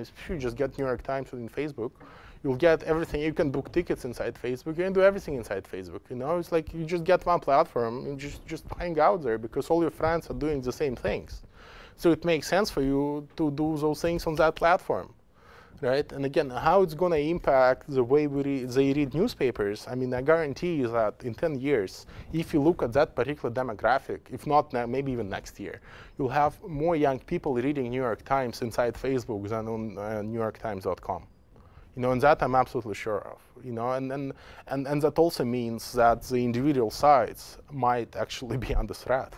If you just get New York Times within Facebook, you'll get everything. You can book tickets inside Facebook. You can do everything inside Facebook. You know, it's like you just get one platform and just hang out there because all your friends are doing the same things. So it makes sense for you to do those things on that platform, right? And again, how it's going to impact the way they read newspapers, I mean, I guarantee you that in 10 years, if you look at that particular demographic, if not now, maybe even next year, you'll have more young people reading New York Times inside Facebook than on NewYorkTimes.com. You know, and that I'm absolutely sure of. You know, and that also means that the individual sites might actually be under threat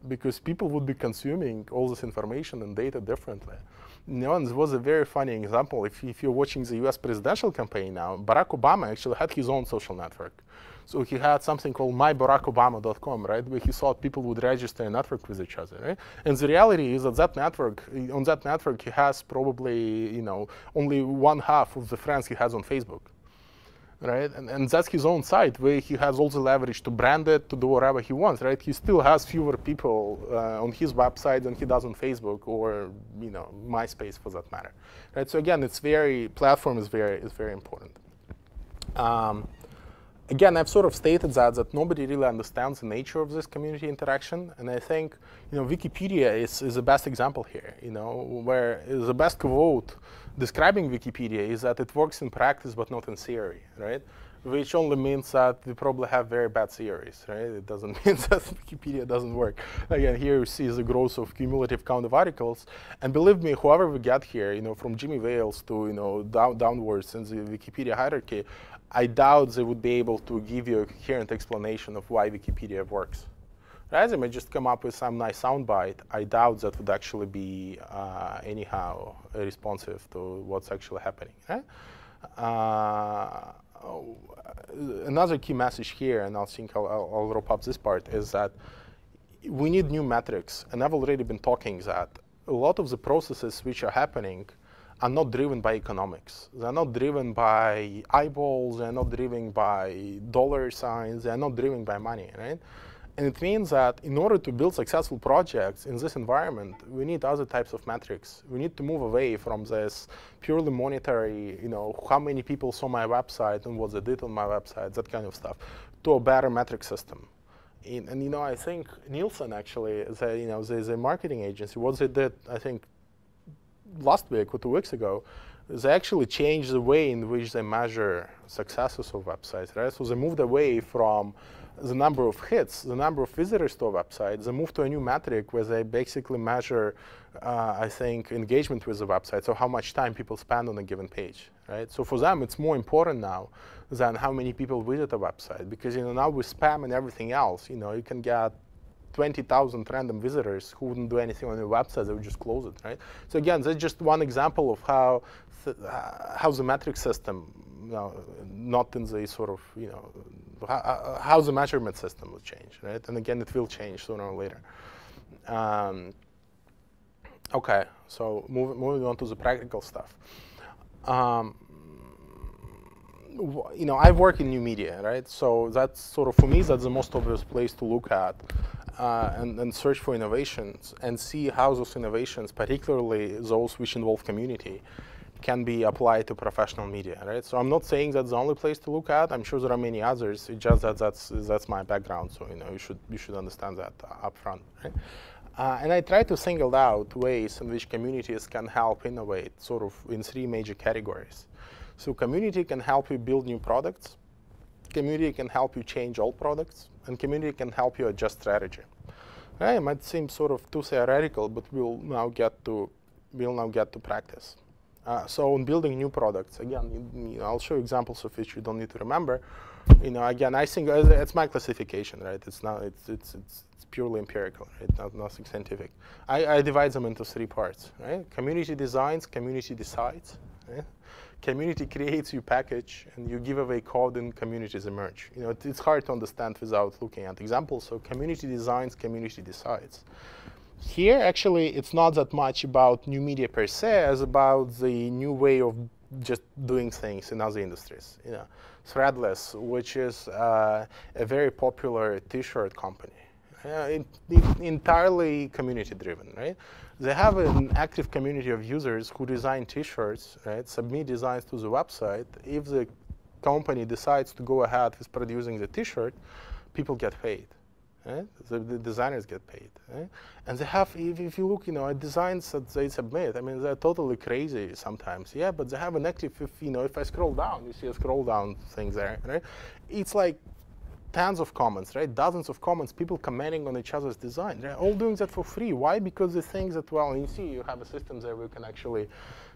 because people would be consuming all this information and data differently. You know, and there was a very funny example. If you're watching the US presidential campaign now, Barack Obama actually had his own social network. So he had something called mybarackobama.com, right, where he thought people would register and network with each other, right? And the reality is that on that network, he has probably, you know, only 1/2 of the friends he has on Facebook, right? And that's his own site where he has all the leverage to brand it, to do whatever he wants, right? He still has fewer people on his website than he does on Facebook or, you know, MySpace for that matter, right? So again, platform is very important. Again, I've sort of stated that nobody really understands the nature of this community interaction, and I think, you know, Wikipedia is the best example here. You know, where the best quote describing Wikipedia is that it works in practice but not in theory, right? Which only means that we probably have very bad theories, right? It doesn't mean that Wikipedia doesn't work. Again, here you see the growth of cumulative count of articles, and believe me, whoever we get here, you know, from Jimmy Wales to, you know, downwards in the Wikipedia hierarchy, I doubt they would be able to give you a coherent explanation of why Wikipedia works. Right? They may just come up with some nice soundbite. I doubt that would actually be anyhow responsive to what's actually happening. Right? Another key message here, and I think I'll wrap up this part, is that we need new metrics. And I've already been talking that a lot of the processes which are happening are not driven by economics. They're not driven by eyeballs. They're not driven by dollar signs. They're not driven by money, right? And it means that in order to build successful projects in this environment, we need other types of metrics. We need to move away from this purely monetary, you know, how many people saw my website and what they did on my website, that kind of stuff, to a better metric system. And you know, I think Nielsen actually, the marketing agency, what they did, I think, last week or 2 weeks ago, they actually changed the way in which they measure successes of websites, right? So they moved away from the number of hits, the number of visitors to a website. They moved to a new metric where they basically measure, I think, engagement with the website, so how much time people spend on a given page, right? So for them, it's more important now than how many people visit a website, because, you know, now with spam and everything else, you know, you can get 20,000 random visitors who wouldn't do anything on your website, they would just close it, right? So again, that's just one example of how the metric system, you know, not in the sort of, you know, how the measurement system will change, right? And again, it will change sooner or later. Okay, so moving on to the practical stuff. You know, I work in new media, right? So that's sort of, for me, that's the most obvious place to look at and search for innovations and see how those innovations, particularly those which involve community, can be applied to professional media, right? So I'm not saying that's the only place to look at. I'm sure there are many others. It's just that that's my background. So, you know, you should understand that up front, right? And I try to single out ways in which communities can help innovate, sort of in 3 major categories. So community can help you build new products. Community can help you change old products, and community can help you adjust strategy. Right? It might seem sort of too theoretical, but we'll now get to practice. So in building new products, again, you know, I'll show examples of which you don't need to remember. You know, again, I think it's my classification, right? It's not, it's purely empirical, right? Nothing scientific. I divide them into 3 parts, right? Community designs, community decides. Right? Community creates, you package, and you give away code, and communities emerge. You know, it's hard to understand without looking at examples. So community designs, community decides. Here, actually, it's not that much about new media per se as about the new way of just doing things in other industries. You know, Threadless, which is a very popular T-shirt company, Entirely community-driven, right? They have an active community of users who design T-shirts, right? Submit designs to the website. If the company decides to go ahead with producing the T-shirt, people get paid. Right? The designers get paid, right? And they have, if you look, at designs that they submit, I mean, they're totally crazy sometimes, yeah, but they have an active, if I scroll down, you see a scroll down thing there, right? It's like tons of comments, right? Dozens of comments, people commenting on each other's design. They're all doing that for free. Why? Because they think that, well, you see, you have a system there where you can actually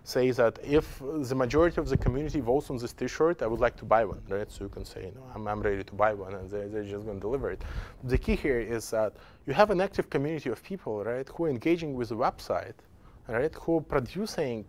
say that if the majority of the community votes on this T-shirt, I would like to buy one, right? So you can say, I'm ready to buy one, and they're just going to deliver it. The key here is that you have an active community of people, right, who are engaging with the website, right, who are producing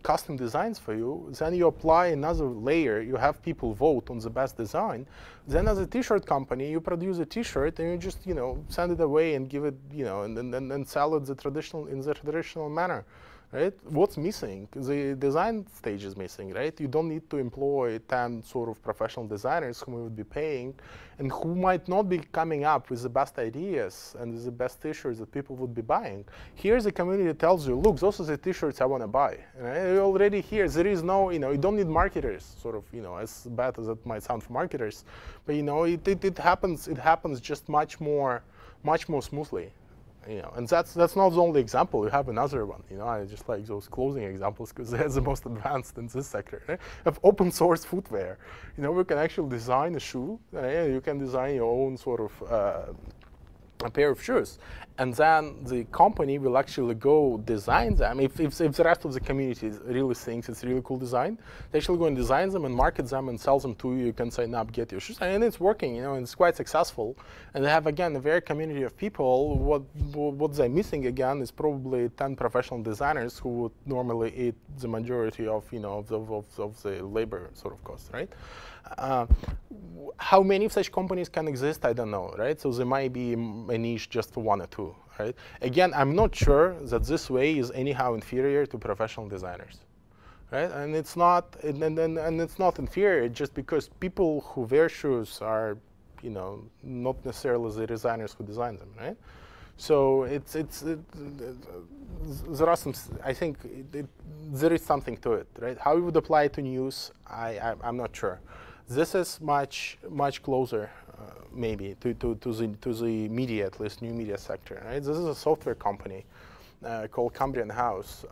custom designs for you. Then you apply another layer. You have people vote on the best design. Then as a T-shirt company, you produce a T-shirt and you just, send it away and give it, and sell it in the traditional manner. Right? What's missing? The design stage is missing, right? You don't need to employ 10 sort of professional designers whom you would be paying and who might not be coming up with the best ideas and the best T-shirts that people would be buying. Here's a community that tells you, look, those are the T-shirts I want to buy. Right? You're already here. There is no, you don't need marketers, sort of, as bad as it might sound for marketers. But, it happens just much more smoothly. And that's not the only example. You have another one. I just like those clothing examples because they're the most advanced in this sector. Right? Of open source footwear. We can actually design a shoe. You can design your own sort of a pair of shoes, and then the company will actually go design them. If the rest of the community really thinks it's a really cool design, they actually go and design them and market them and sell them to you. You can sign up, get your shoes, and it's working. And it's quite successful. And they have again a very community of people. What they're missing again is probably 10 professional designers who would normally eat the majority of of the labor sort of costs, right? How many of such companies can exist? I don't know, right? So there might be a niche just for one or two, right? Again, I'm not sure that this way is anyhow inferior to professional designers, right? And it's not, and it's not inferior just because people who wear shoes are, not necessarily the designers who design them, right? So there are some. I think there is something to it, right? How you would apply it to news, I'm not sure. This is much closer, maybe to the media, at least new media sector. Right? This is a software company called Cambrian House.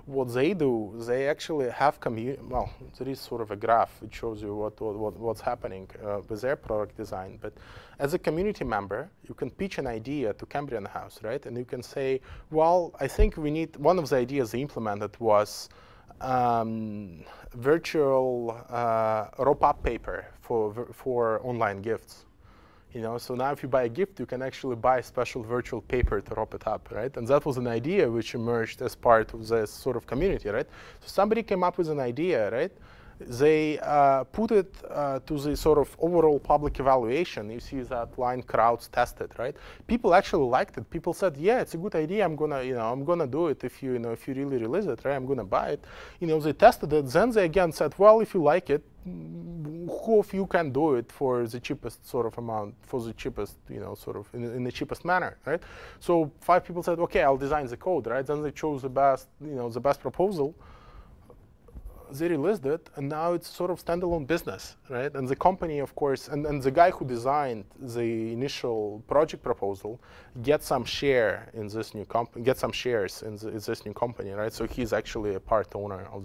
What they do, they actually have well, there is sort of a graph which shows you what's happening with their product design. But as a community member, you can pitch an idea to Cambrian House, right? And you can say, well, I think we need, one of the ideas they implemented was virtual wrap-up paper for online gifts. So now if you buy a gift, you can actually buy special virtual paper to wrap it up, right? And that was an idea which emerged as part of this sort of community, right? So somebody came up with an idea, right? They put it to the sort of overall public evaluation. You see that line, crowds tested, right? People actually liked it. People said, yeah, it's a good idea. I'm gonna do it if you really release it, right? I'm gonna buy it. They tested it. Then they again said, well, if you like it, who of you can do it for the cheapest sort of amount, for the cheapest, sort of in the cheapest manner, right? So 5 people said, okay, I'll design the code, right? Then they chose the best, the best proposal. They released it, and now it's sort of standalone business, right? And the company, of course, and the guy who designed the initial project proposal gets some share in this new company, gets some shares in this new company, right? So he's actually a part owner of